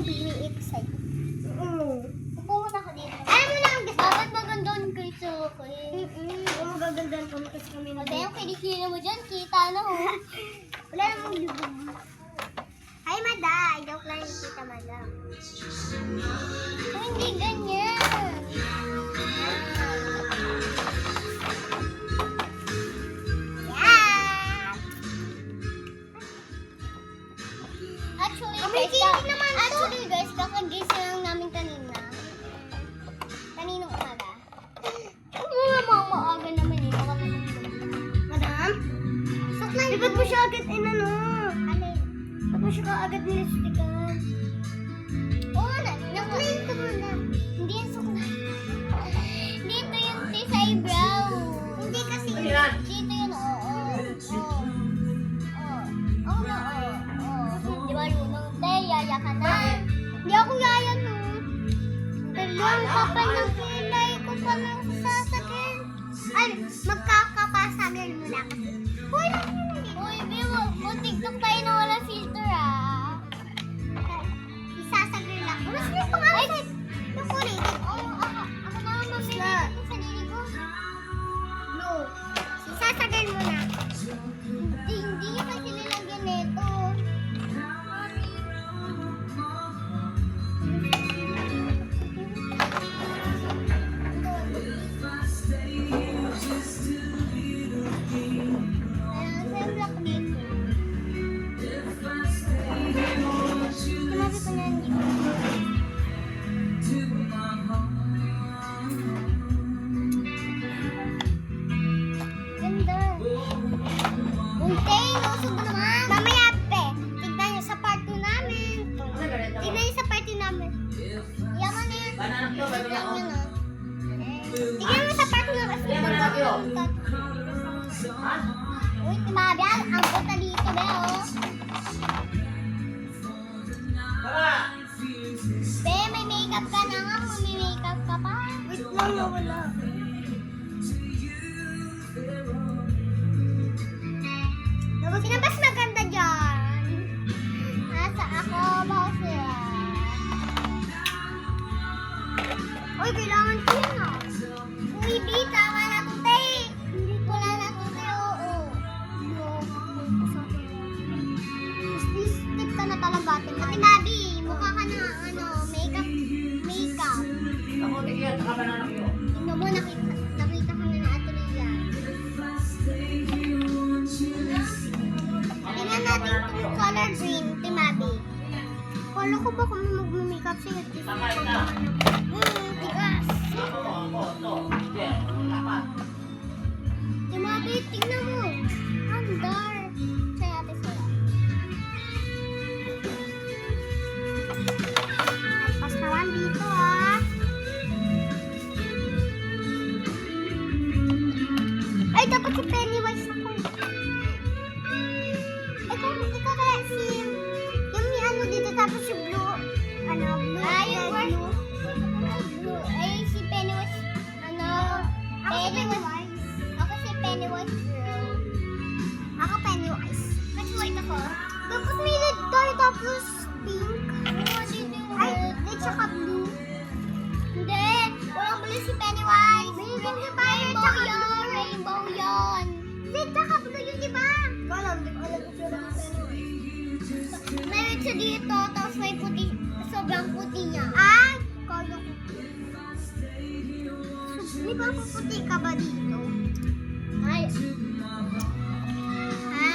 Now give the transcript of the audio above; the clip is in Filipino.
biniik sa'yo. Pumunta ka dito. Alam mo lang, Dapat magandang kayo sa akin. magagandaan kami kasi kami na. Kasi yung kinikina mo dyan, kita na ho. Wala namang lubog. Ay, Mada. Joke lang yung kita, Mada. Hindi ganyan. Yeah! Actually, Kamay-kiki guys, naman to. actually guys, kakagising lang namin kanina. Kaninong umaga. Mga maaga naman eh. Baka naman. Madam? Saklan. Ba't mo siya agad inano? Alin? Ba't mo siya agad nilistikan? Oo, Naklaim ka muna. hindi yan suklay. Dito yun, te, sa eyebrow. Hindi kasi. Dito yun, oo. Oo. Oo na, oo. Di ba, lunong, te, yaya ka na. Hindi ako yaya no. Dalawang kapal ng kilay ko pa lang sasakyan. Ay, magkakapasagin mo na kasi. Hoy, lang yun. Uy, Bibo, mag-tiktok tayo na wala filter, ah. Isasagin lang. Ano sila yung pangalan? Yung kulay. Oo, ako na ang mamili Sla. sa sarili ko. No. Isasagin mo na. Hindi niya kasi nilagyan nito. Ayan, sa black dito. Sinabi ko na hindi ko. Ganda. Untay, lusog mo naman. Mamaya, pe. Tignan nyo sa part 2 namin. Tignan nyo sa part 2 namin. Yaman na yan. Tignan nyo na. Tignan mo sa part 2 namin. Uy, timabyan. Ang puta dito, be, oh. Be, may makeup ka na nga. May makeup ka pa. Wait lang, nawala. Sino mas maganda dyan? Nasa ako, boss. Uy, kailangan ko yun ah. Uy, B, tama na to, te. Wala na to, te, oo. Please, tip ka na talaga, Ate Mabi, mukha ka na, makeup. Tingnan mo, nakita ka na ni Ate Lia. Tingnan natin itong color green, Ate Mabi. Kala ko ba kung mag-makeup siya? Tigas. Ate Mabi, tingnan mo. Ang dark. Sa'yo, Ate Sora. Pas naman dito ah. Ay, dapat si Pennywise ako. Ikaw kaya si... Yung may ano dito tapos yung blue. Ano, blue. Yung blue. Ay, si Pennywise. Ako si Pennywise. Ako si Pennywise girl. Ako Pennywise. Mas white ako. Dapat may red tayo tapos pink. Dito yung Ay, red. red tsaka blue. Hindi. Walang blue si Pennywise. May red tayo Rainbow tsaka yun. blue. Rainbow yun. Red tsaka blue yun, di ba? Alam ko siya ng Pennywise. Meron siya dito, tapos may puti. Sobrang puti niya. Ay, kala ko. Di ba puputi ka ba dito?